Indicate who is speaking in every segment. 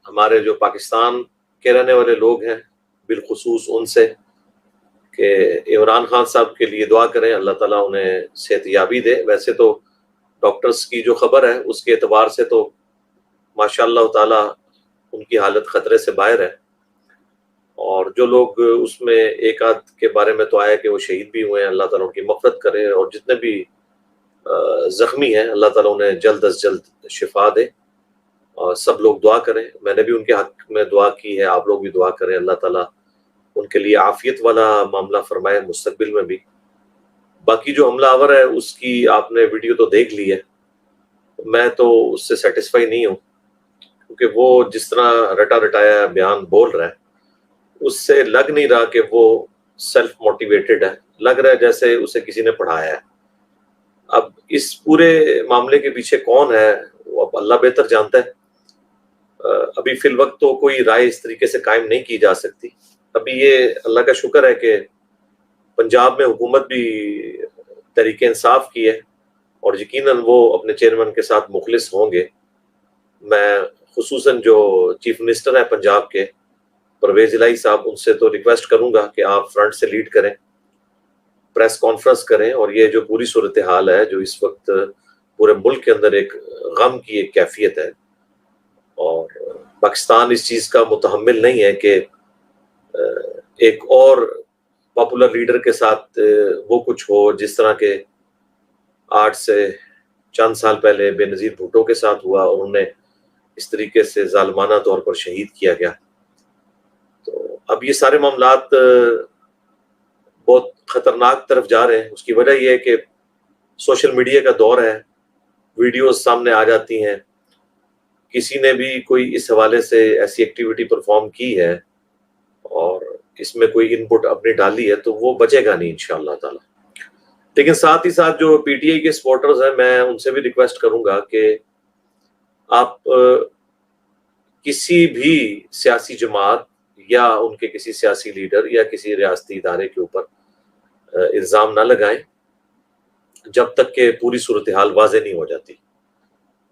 Speaker 1: ہمارے جو پاکستان کے رہنے والے لوگ ہیں بالخصوص ان سے کہ عمران خان صاحب کے لیے دعا کریں، اللہ تعالیٰ انہیں صحت یابی دے۔ ویسے تو ڈاکٹرز کی جو خبر ہے اس کے اعتبار سے تو ماشاء اللہ تعالیٰ ان کی حالت خطرے سے باہر ہے، اور جو لوگ اس میں ایک آدھ کے بارے میں تو آیا کہ وہ شہید بھی ہوئے ہیں، اللہ تعالیٰ ان کی مغفرت کرے، اور جتنے بھی زخمی ہیں اللہ تعالیٰ انہیں جلد از جلد شفا دے، اور سب لوگ دعا کریں۔ میں نے بھی ان کے حق میں دعا کی ہے، آپ لوگ بھی دعا کریں، اللہ تعالیٰ ان کے لیے عافیت والا معاملہ فرمائے مستقبل میں بھی۔ باقی جو حملہ آور ہے اس کی آپ نے ویڈیو تو دیکھ لی ہے، میں تو اس سے سیٹسفائی نہیں ہوں، کیونکہ وہ جس طرح رٹا رٹایا بیان بول رہا ہے اس سے لگ نہیں رہا کہ وہ سیلف موٹیویٹڈ ہے، لگ رہا ہے جیسے اسے کسی نے پڑھایا ہے۔ اب اس پورے معاملے کے پیچھے کون ہے وہ اب اللہ بہتر جانتا ہے۔ ابھی فی الوقت تو کوئی رائے اس طریقے سے قائم نہیں کی جا سکتی۔ ابھی یہ اللہ کا شکر ہے کہ پنجاب میں حکومت بھی تحریک انصاف کی ہے، اور یقیناً وہ اپنے چیئرمین کے ساتھ مخلص ہوں گے۔ میں خصوصاً جو چیف منسٹر ہیں پنجاب کے پرویز الہی صاحب، ان سے تو ریکویسٹ کروں گا کہ آپ فرنٹ سے لیڈ کریں، پریس کانفرنس کریں، اور یہ جو پوری صورتحال ہے جو اس وقت پورے ملک کے اندر ایک غم کی ایک کیفیت ہے، اور پاکستان اس چیز کا متحمل نہیں ہے کہ ایک اور پاپولر لیڈر کے ساتھ وہ کچھ ہو جس طرح کے آج سے چند سال پہلے بے نظیر بھٹو کے ساتھ ہوا، اور انہیں اس طریقے سے ظالمانہ طور پر شہید کیا گیا۔ تو اب یہ سارے معاملات بہت خطرناک طرف جا رہے ہیں۔ اس کی وجہ یہ ہے کہ سوشل میڈیا کا دور ہے، ویڈیوز سامنے آ جاتی ہیں، کسی نے بھی کوئی اس حوالے سے ایسی ایکٹیویٹی پرفارم کی ہے اور اس میں کوئی ان پٹ اپنی ڈالی ہے تو وہ بچے گا نہیں انشاءاللہ تعالی۔ لیکن ساتھ ہی ساتھ جو پی ٹی آئی کے سپورٹرز ہیں، میں ان سے بھی ریکویسٹ کروں گا کہ آپ کسی بھی سیاسی جماعت یا ان کے کسی سیاسی لیڈر یا کسی ریاستی ادارے کے اوپر الزام نہ لگائیں جب تک کہ پوری صورتحال واضح نہیں ہو جاتی،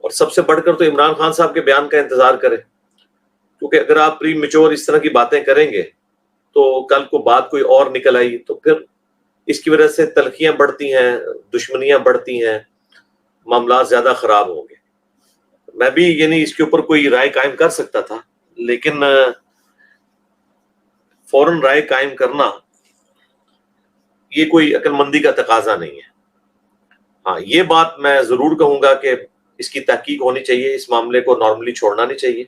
Speaker 1: اور سب سے بڑھ کر تو عمران خان صاحب کے بیان کا انتظار کریں، کیونکہ اگر آپ پری میچور اس طرح کی باتیں کریں گے تو کل کو بات کوئی اور نکل آئی تو پھر اس کی وجہ سے تلخیاں بڑھتی ہیں، دشمنیاں بڑھتی ہیں، معاملات زیادہ خراب ہوں گے۔ میں بھی یعنی اس کے اوپر کوئی رائے قائم کر سکتا تھا، لیکن فوراً رائے قائم کرنا یہ کوئی عقل مندی کا تقاضا نہیں ہے۔ ہاں، یہ بات میں ضرور کہوں گا کہ اس کی تحقیق ہونی چاہیے، اس معاملے کو نارملی چھوڑنا نہیں چاہیے۔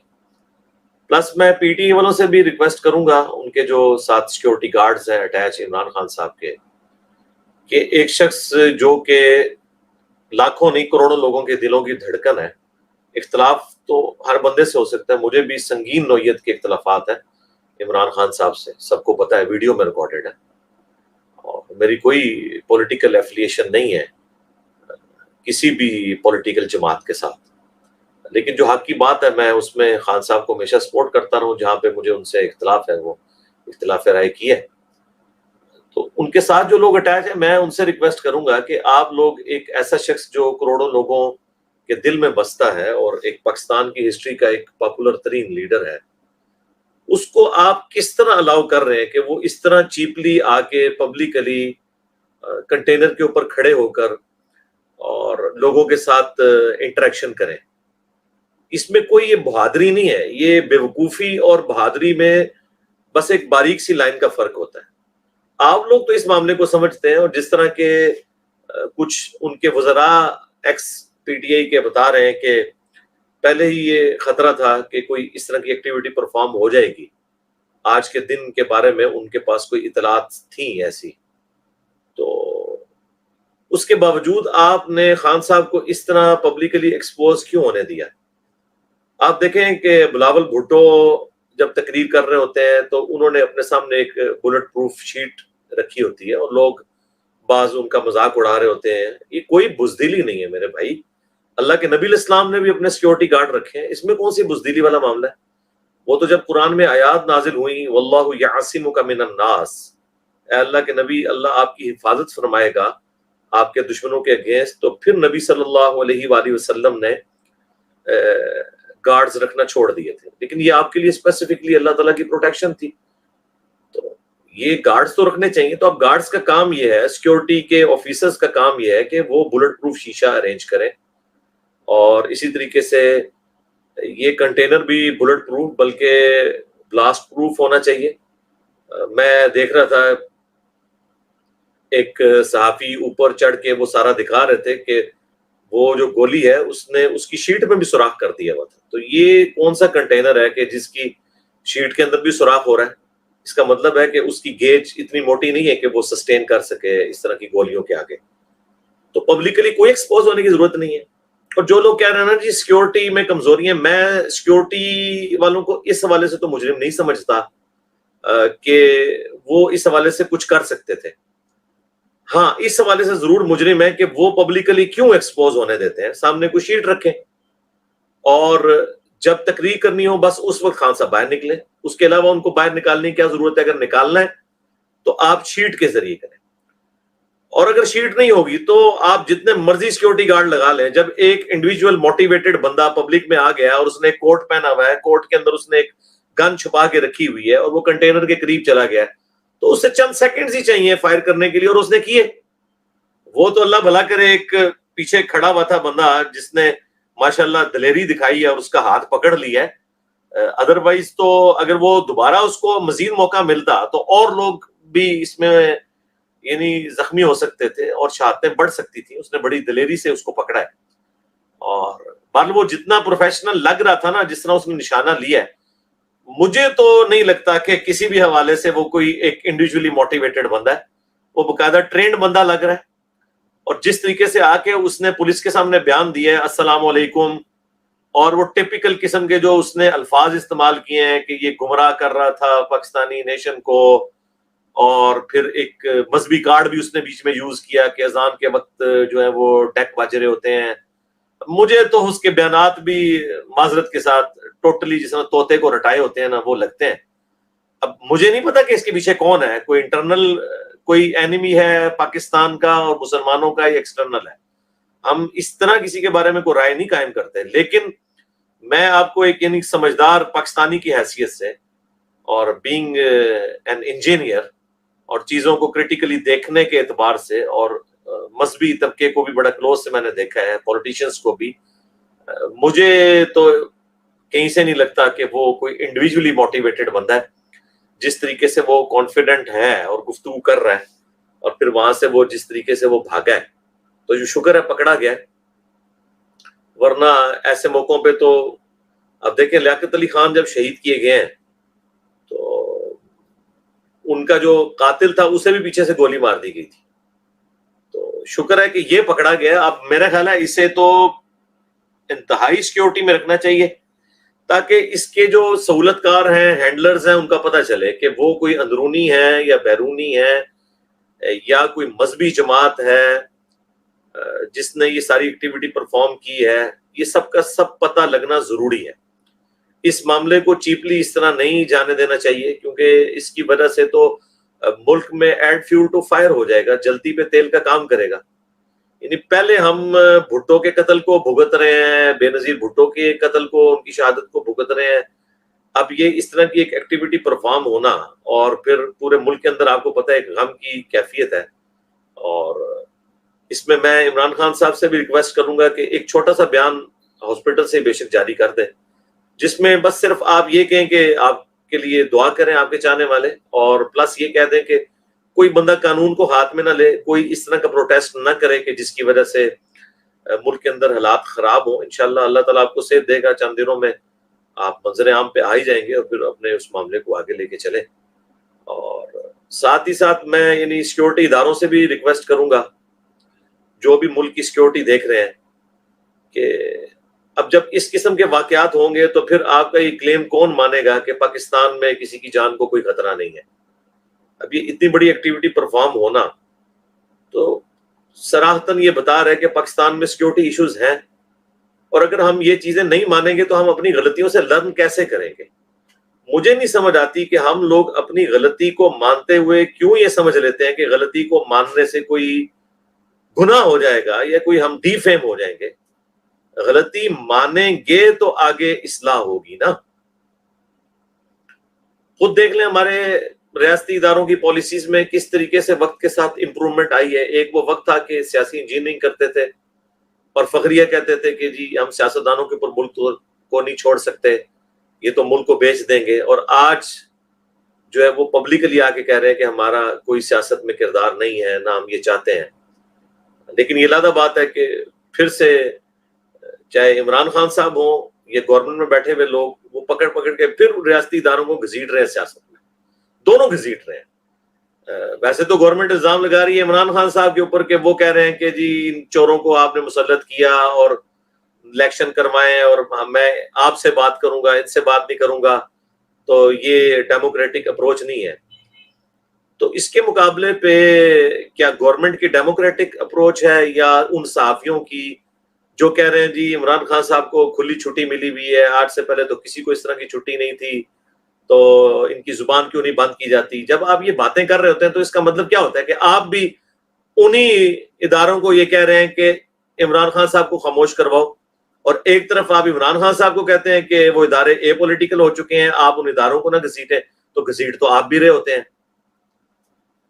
Speaker 1: پلس میں پی ٹی آئی والوں سے بھی ریکویسٹ کروں گا، ان کے جو ساتھ سیکیورٹی گارڈز ہیں اٹیچ عمران خان صاحب کے، کہ ایک شخص جو کہ لاکھوں نہیں کروڑوں لوگوں کے دلوں کی دھڑکن ہے، اختلاف تو ہر بندے سے ہو سکتا ہے، مجھے بھی سنگین نوعیت کے اختلافات ہیں عمران خان صاحب سے، سب کو پتہ ہے، ویڈیو میں ریکارڈڈ ہے، اور میری کوئی پولیٹیکل ایفیلیشن نہیں ہے کسی بھی پولیٹیکل جماعت کے ساتھ، لیکن جو حق کی بات ہے میں اس میں خان صاحب کو ہمیشہ سپورٹ کرتا رہوں، جہاں پہ مجھے ان سے اختلاف ہے وہ اختلاف رائے کی ہے۔ تو ان کے ساتھ جو لوگ اٹیچ ہیں، میں ان سے ریکویسٹ کروں گا کہ آپ لوگ ایک ایسا شخص جو کروڑوں لوگوں کے دل میں بستا ہے اور ایک پاکستان کی ہسٹری کا ایک پاپولر ترین لیڈر ہے، اس کو آپ کس طرح الاؤ کر رہے ہیں کہ وہ اس طرح چیپلی آ کے پبلکلی کنٹینر کے اوپر کھڑے ہو کر اور لوگوں کے ساتھ انٹریکشن کریں۔ اس میں کوئی یہ بہادری نہیں ہے، یہ بیوقوفی اور بہادری میں بس ایک باریک سی لائن کا فرق ہوتا ہے۔ آپ لوگ تو اس معاملے کو سمجھتے ہیں، اور جس طرح کے کچھ ان کے وزراء ایکس پی ٹی آئی کے بتا رہے ہیں کہ پہلے ہی یہ خطرہ تھا کہ کوئی اس طرح کی ایکٹیویٹی پرفارم ہو جائے گی، آج کے دن کے بارے میں ان کے پاس کوئی اطلاعات تھیں ایسی، تو اس کے باوجود آپ نے خان صاحب کو اس طرح پبلکلی ایکسپوز کیوں ہونے دیا؟ آپ دیکھیں کہ بلاول بھٹو جب تقریر کر رہے ہوتے ہیں تو انہوں نے اپنے سامنے ایک بلٹ پروف شیٹ رکھی ہوتی ہے، اور لوگ بعض ان کا مذاق اڑا رہے ہوتے ہیں۔ یہ کوئی بزدلی نہیں ہے میرے بھائی، اللہ کے نبی علیہ السلام نے بھی اپنے سیکیورٹی گارڈ رکھے ہیں، اس میں کون سی بزدلی والا معاملہ ہے؟ وہ تو جب قرآن میں آیات نازل ہوئیں واللہ یعصمک من الناس، اے اللہ کے نبی، اللہ آپ کی حفاظت فرمائے گا آپ کے دشمنوں کے اگینسٹ، تو پھر نبی صلی اللہ علیہ وآلہ وسلم نے گارڈز رکھنا چھوڑ دیے تھے, لیکن یہ آپ کے لیے اسپیسیفکلی اللہ تعالیٰ کی پروٹیکشن تھی. تو یہ گارڈز تو رکھنے چاہیے. تو اب گارڈز کا کام یہ ہے, سیکورٹی کے آفیسرز کا کام یہ ہے کہ وہ بلٹ پروف شیشہ ارینج کریں, اور اسی طریقے سے یہ کنٹینر بھی بلٹ پروف بلکہ بلاسٹ پروف ہونا چاہیے. میں دیکھ رہا تھا ایک صحافی اوپر چڑھ کے وہ سارا دکھا رہے تھے کہ وہ جو گولی ہے اس نے اس کی شیٹ میں بھی سوراخ کر دیا ہوا تھا. تو یہ کون سا کنٹینر ہے کہ جس کی شیٹ کے اندر بھی سوراخ ہو رہا ہے؟ اس کا مطلب ہے کہ اس کی گیج اتنی موٹی نہیں ہے کہ وہ سسٹین کر سکے اس طرح کی گولیوں کے آگے. تو پبلکلی کوئی ایکسپوز ہونے کی ضرورت نہیں ہے. اور جو لوگ کہہ رہے ہیں نا جی سیکورٹی میں کمزوری ہے, میں سیکورٹی والوں کو اس حوالے سے تو مجرم نہیں سمجھتا کہ وہ اس حوالے سے کچھ کر سکتے تھے. ہاں اس حوالے سے ضرور مجرم ہے کہ وہ پبلکلی کیوں ایکسپوز ہونے دیتے ہیں. سامنے کوئی شیٹ رکھیں اور جب تقریر کرنی ہو بس اس وقت خان صاحب باہر نکلیں. اس کے علاوہ ان کو باہر نکالنے کی کیا ضرورت ہے؟ اگر نکالنا ہے تو آپ شیٹ کے ذریعے کریں, اور اگر شیٹ نہیں ہوگی تو آپ جتنے مرضی سیکورٹی گارڈ لگا لیں. جب ایک انڈیویجول موٹیویٹڈ بندہ پبلک میں آ گیا اور اس نے کوٹ پہنا ہوا ہے, کوٹ کے اندر اس نے ایک گن چھپا کے رکھی ہوئی ہے اور وہ کنٹینر کے قریب چلا گیا, تو اسے چند سیکنڈز ہی چاہیے فائر کرنے کے لیے, اور اس نے کیے. وہ تو اللہ بھلا کرے ایک پیچھے کھڑا ہوا تھا بندہ جس نے ماشاءاللہ دلیری دکھائی ہے اور اس کا ہاتھ پکڑ لیا ہے. ادروائز تو اگر وہ دوبارہ اس کو مزید موقع ملتا تو اور لوگ بھی اس میں یعنی زخمی ہو سکتے تھے اور شہادتیں بڑھ سکتی تھی. اس نے بڑی دلیری سے اس کو پکڑا ہے, اور وہ جتنا پروفیشنل لگ رہا تھا نا, جس طرح اس نے نشانہ لیا ہے, مجھے تو نہیں لگتا کہ کسی بھی حوالے سے وہ کوئی ایک انڈیویجولی موٹیویٹڈ بندہ ہے. وہ باقاعدہ ٹرینڈ بندہ لگ رہا ہے. اور جس طریقے سے آ کے اس نے پولیس کے سامنے بیان دیا ہے السلام علیکم, اور وہ ٹیپیکل قسم کے جو اس نے الفاظ استعمال کیے ہیں کہ یہ گمراہ کر رہا تھا پاکستانی نیشن کو, اور پھر ایک مذہبی کارڈ بھی اس نے بیچ میں یوز کیا کہ اذان کے وقت جو ہے وہ ڈیک بج رہے ہوتے ہیں. مجھے تو اس کے بیانات بھی معذرت کے ساتھ ٹوٹلی جس طرح طوطے کو رٹائے ہوتے ہیں نا وہ لگتے ہیں. اب مجھے نہیں پتا کہ اس کے پیچھے کون ہے, کوئی انٹرنل کوئی اینیمی ہے پاکستان کا اور مسلمانوں کا, یا ایکسٹرنل ہے. ہم اس طرح کسی کے بارے میں کوئی رائے نہیں قائم کرتے, لیکن میں آپ کو ایک یعنی سمجھدار پاکستانی کی حیثیت سے اور بینگ این انجینئر اور چیزوں کو کریٹیکلی دیکھنے کے اعتبار سے, اور مذہبی طبقے کو بھی بڑا کلوز سے میں نے دیکھا ہے, پولیٹیشنز کو بھی, مجھے تو کہیں سے نہیں لگتا کہ وہ کوئی انڈیویجولی موٹیویٹڈ بندہ ہے. جس طریقے سے وہ کانفیڈنٹ ہے اور گفتگو کر رہا ہے, اور پھر وہاں سے وہ جس طریقے سے وہ بھاگا ہے, تو جو شکر ہے پکڑا گیا ہے. ورنہ ایسے موقعوں پہ تو اب دیکھیں لیاقت علی خان جب شہید کیے گئے ہیں تو ان کا جو قاتل تھا اسے بھی پیچھے سے گولی مار دی گئی تھی. تو شکر ہے کہ یہ پکڑا گیا. اب میرا خیال ہے اسے تو انتہائی سیکورٹی میں رکھنا چاہیے, تاکہ اس کے جو سہولت کار ہیں, ہینڈلرز ہیں, ان کا پتہ چلے کہ وہ کوئی اندرونی ہے یا بیرونی ہے, یا کوئی مذہبی جماعت ہے جس نے یہ ساری ایکٹیویٹی پرفارم کی ہے. یہ سب کا سب پتہ لگنا ضروری ہے. اس معاملے کو چیپلی اس طرح نہیں جانے دینا چاہیے, کیونکہ اس کی وجہ سے تو ملک میں ایڈ فیول ٹو فائر ہو جائے گا, جلتی پہ تیل کا کام کرے گا. یعنی پہلے ہم بھٹو کے قتل کو بھگت رہے ہیں, بے نظیر بھٹو کے قتل کو, ان کی شہادت کو بھگت رہے ہیں. اب یہ اس طرح کی ایک ایکٹیویٹی پرفارم ہونا, اور پھر پورے ملک کے اندر آپ کو پتہ ہے ایک غم کی کیفیت ہے. اور اس میں عمران خان صاحب سے بھی ریکویسٹ کروں گا کہ ایک چھوٹا سا بیان ہاسپٹل سے بے شک جاری کر دیں, جس میں بس صرف آپ یہ کہیں کہ آپ کے لیے دعا کریں آپ کے چاہنے والے, اور پلس یہ کہہ دیں کہ کوئی بندہ قانون کو ہاتھ میں نہ لے, کوئی اس طرح کا پروٹیسٹ نہ کرے کہ جس کی وجہ سے ملک کے اندر حالات خراب ہوں. انشاءاللہ اللہ تعالیٰ آپ کو صحت دے گا, چند دنوں میں آپ منظر عام پہ آ ہی جائیں گے, اور پھر اپنے اس معاملے کو آگے لے کے چلیں. اور ساتھ ہی ساتھ میں یعنی سیکورٹی اداروں سے بھی ریکویسٹ کروں گا, جو بھی ملک کی سیکورٹی دیکھ رہے ہیں, کہ اب جب اس قسم کے واقعات ہوں گے تو پھر آپ کا یہ کلیم کون مانے گا کہ پاکستان میں کسی کی جان کو کوئی خطرہ نہیں ہے. اب یہ اتنی بڑی ایکٹیویٹی پرفارم ہونا تو صراحتاً یہ بتا رہا ہے کہ پاکستان میں سیکورٹی ایشوز ہیں, اور اگر ہم یہ چیزیں نہیں مانیں گے تو ہم اپنی غلطیوں سے لرن کیسے کریں گے؟ مجھے نہیں سمجھ آتی کہ ہم لوگ اپنی غلطی کو مانتے ہوئے کیوں یہ سمجھ لیتے ہیں کہ غلطی کو ماننے سے کوئی گناہ ہو جائے گا یا کوئی ہم ڈی فیم ہو جائیں گے. غلطی مانیں گے تو آگے اصلاح ہوگی نا. خود دیکھ لیں ہمارے ریاستی اداروں کی پالیسیز میں کس طریقے سے وقت کے ساتھ امپرومنٹ آئی ہے. ایک وہ وقت تھا کہ سیاسی انجینئرنگ کرتے تھے اور فخریہ کہتے تھے کہ جی ہم سیاستدانوں کے اوپر ملک کو نہیں چھوڑ سکتے, یہ تو ملک کو بیچ دیں گے. اور آج جو ہے وہ پبلکلی آ کے کہہ رہے ہیں کہ ہمارا کوئی سیاست میں کردار نہیں ہے, نہ ہم یہ چاہتے ہیں. لیکن یہ لادہ بات ہے کہ پھر سے چاہے عمران خان صاحب ہوں یا گورنمنٹ میں بیٹھے ہوئے لوگ, وہ پکڑ کے پھر ریاستی اداروں کو گھسیٹ رہے ہیں سیاست میں, دونوں گھسیٹ رہے ہیں. ویسے تو گورنمنٹ الزام لگا رہی ہے عمران خان صاحب کے اوپر کہ وہ کہہ رہے ہیں کہ جی ان چوروں کو آپ نے مسلط کیا اور الیکشن کروائیں اور میں آپ سے بات کروں گا, ان سے بات نہیں کروں گا, تو یہ ڈیموکریٹک اپروچ نہیں ہے. تو اس کے مقابلے پہ کیا گورنمنٹ کی ڈیموکریٹک اپروچ ہے یا ان صحافیوں کی جو کہہ رہے ہیں جی عمران خان صاحب کو کھلی چھٹی ملی ہوئی ہے, آج سے پہلے تو کسی کو اس طرح کی چھٹی نہیں تھی, تو ان کی زبان کیوں نہیں بند کی جاتی. جب آپ یہ باتیں کر رہے ہوتے ہیں تو اس کا مطلب کیا ہوتا ہے کہ آپ بھی انہی اداروں کو یہ کہہ رہے ہیں کہ عمران خان صاحب کو خاموش کرواؤ, اور ایک طرف آپ عمران خان صاحب کو کہتے ہیں کہ وہ ادارے اے پولیٹیکل ہو چکے ہیں, آپ ان اداروں کو نہ گھسیٹیں. تو گھسیٹ تو آپ بھی رہے ہوتے ہیں.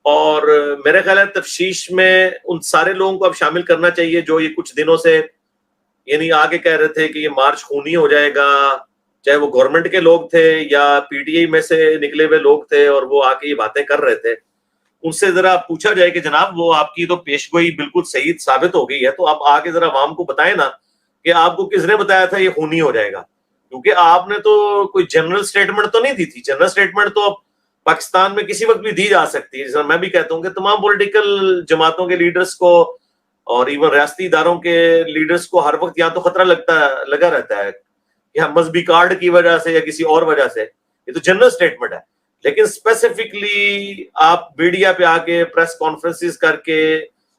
Speaker 1: اور میرے خیال ہے تفتیش میں ان سارے لوگوں کو اب شامل کرنا چاہیے جو یہ کچھ دنوں سے یعنی آگے کہہ رہے تھے کہ یہ مارچ خونی ہو جائے گا, چاہے وہ گورنمنٹ کے لوگ تھے یا پی ٹی آئی میں سے نکلے ہوئے لوگ تھے اور وہ آ کے یہ باتیں کر رہے تھے. ان سے ذرا پوچھا جائے کہ جناب وہ آپ کی تو پیش گوئی بالکل صحیح ثابت ہو گئی ہے, تو آپ آگے ذرا عوام کو بتائیں نا کہ آپ کو کس نے بتایا تھا یہ خونی ہو جائے گا. کیونکہ آپ نے تو کوئی جنرل سٹیٹمنٹ تو نہیں دی تھی. جنرل سٹیٹمنٹ تو پاکستان میں کسی وقت بھی دی جا سکتی ہے. میں بھی کہتا ہوں کہ تمام پولیٹیکل جماعتوں کے لیڈرز کو اور ایون ریاستی اداروں کے لیڈرز کو ہر وقت یہاں تو خطرہ لگا رہتا ہے یا مذہبی کارڈ کی وجہ سے یا کسی اور وجہ سے. یہ تو جنرل سٹیٹمنٹ ہے, لیکن اسپیسیفکلی آپ میڈیا پہ آ کے پریس کانفرنسز کر کے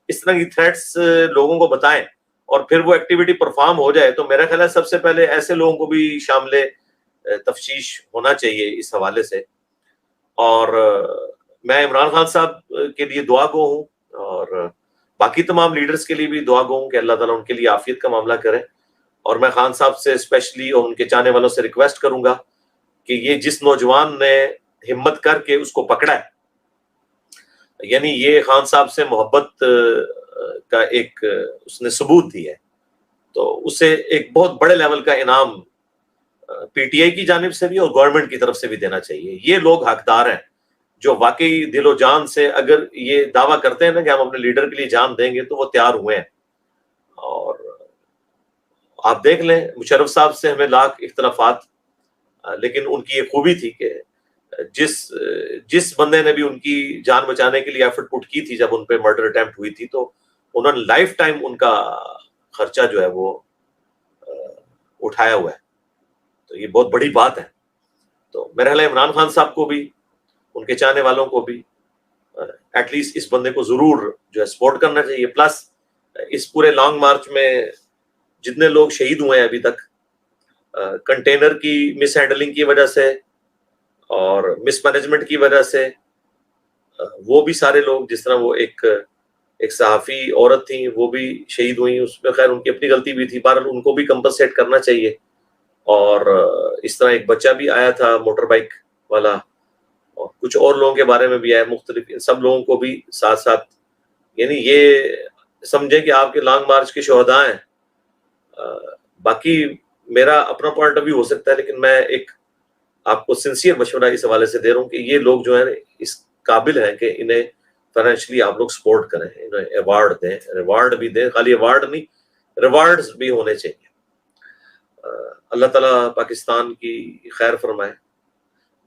Speaker 1: اس طرح کی تھریٹس لوگوں کو بتائیں اور پھر وہ ایکٹیویٹی پرفارم ہو جائے, تو میرا خیال ہے سب سے پہلے ایسے لوگوں کو بھی شامل تفتیش ہونا چاہیے اس حوالے سے. اور میں عمران خان صاحب کے لیے دعا گو ہوں اور باقی تمام لیڈرز کے لیے بھی دعا گو ہوں کہ اللہ تعالیٰ ان کے لیے عافیت کا معاملہ کرے. اور میں خان صاحب سے اسپیشلی اور ان کے چاہنے والوں سے ریکویسٹ کروں گا کہ یہ جس نوجوان نے ہمت کر کے اس کو پکڑا ہے, یعنی یہ خان صاحب سے محبت کا ایک اس نے ثبوت دی ہے, تو اسے ایک بہت بڑے لیول کا انعام پی ٹی آئی کی جانب سے بھی اور گورنمنٹ کی طرف سے بھی دینا چاہیے. یہ لوگ حقدار ہیں جو واقعی دل و جان سے اگر یہ دعویٰ کرتے ہیں نا کہ ہم اپنے لیڈر کے لیے جان دیں گے تو وہ تیار ہوئے ہیں. اور آپ دیکھ لیں مشرف صاحب سے ہمیں لاکھ اختلافات, لیکن ان کی یہ خوبی تھی کہ جس بندے نے بھی ان کی جان بچانے کے لیے ایفرٹ پٹ کی تھی جب ان پہ مرڈر اٹیمپٹ ہوئی تھی, تو انہوں نے لائف ٹائم ان کا خرچہ جو ہے وہ اٹھایا ہوا ہے. تو یہ بہت بڑی بات ہے. تو میرا خیال ہے عمران خان صاحب کو بھی ان کے چاہنے والوں کو بھی ایٹ لیسٹ اس بندے کو ضرور جو ہے سپورٹ کرنا چاہیے. پلس اس پورے لانگ مارچ میں جتنے لوگ شہید ہوئے ہیں ابھی تک کنٹینر کی مس ہینڈلنگ کی وجہ سے اور مس مینجمنٹ کی وجہ سے, وہ بھی سارے لوگ, جس طرح وہ ایک صحافی عورت تھیں وہ بھی شہید ہوئی, اس میں خیر ان کی اپنی غلطی بھی تھی, بہرحال ان کو بھی کمپنسیٹ کرنا چاہیے. اور اس طرح ایک بچہ بھی آیا تھا موٹر بائک والا, اور کچھ اور لوگوں کے بارے میں بھی آیا مختلف, سب لوگوں کو بھی ساتھ ساتھ یعنی یہ سمجھیں کہ آپ کے لانگ مارچ کے شہداء ہیں. باقی میرا اپنا پوائنٹ آف ویو ہو سکتا ہے, لیکن میں ایک آپ کو سنسیئر مشورہ اس حوالے سے دے رہا ہوں کہ یہ لوگ جو ہیں اس قابل ہیں کہ انہیں فائنینشلی آپ لوگ سپورٹ کریں, انہیں ایوارڈ دیں, ریوارڈ بھی دیں, خالی ایوارڈ نہیں ریوارڈز بھی ہونے چاہیے. اللہ تعالیٰ پاکستان کی خیر فرمائے,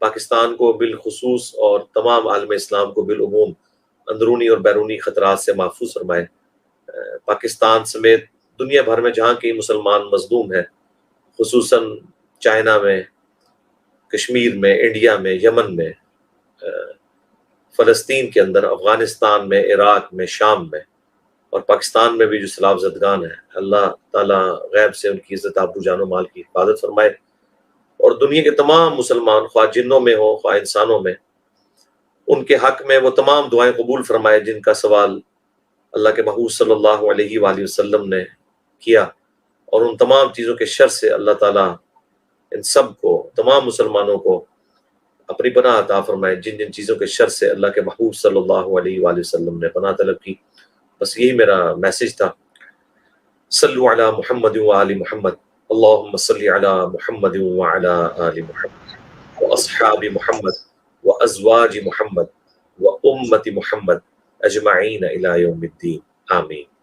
Speaker 1: پاکستان کو بالخصوص اور تمام عالم اسلام کو بالعموم اندرونی اور بیرونی خطرات سے محفوظ فرمائے. پاکستان سمیت دنیا بھر میں جہاں کی مسلمان مظلوم ہیں, خصوصاً چائنا میں, کشمیر میں, انڈیا میں, یمن میں, فلسطین کے اندر, افغانستان میں, عراق میں, شام میں, اور پاکستان میں بھی جو سیلاب زدگان ہیں, اللہ تعالیٰ غیب سے ان کی عزت آبرو جان و مال کی حفاظت فرمائے. اور دنیا کے تمام مسلمان خواہ جنوں میں ہوں خواہ انسانوں میں, ان کے حق میں وہ تمام دعائیں قبول فرمائے جن کا سوال اللہ کے محبوب صلی اللہ علیہ وآلہ وسلم نے کیا. اور ان تمام چیزوں کے شر سے اللہ تعالیٰ ان سب کو، تمام مسلمانوں کو اپنی پناہ عطا فرمائے، جن جن چیزوں کے شر سے اللہ کے محبوب صلی اللہ علیہ وآلہ وسلم نے پناہ طلب کی۔ بس یہی میرا میسج تھا۔ صلو علی محمد وآل محمد، اللہم صلی علی محمد وعلی آل محمد واصحاب محمد وازواج محمد وامت محمد اجمعین الی یوم الدین، آمین۔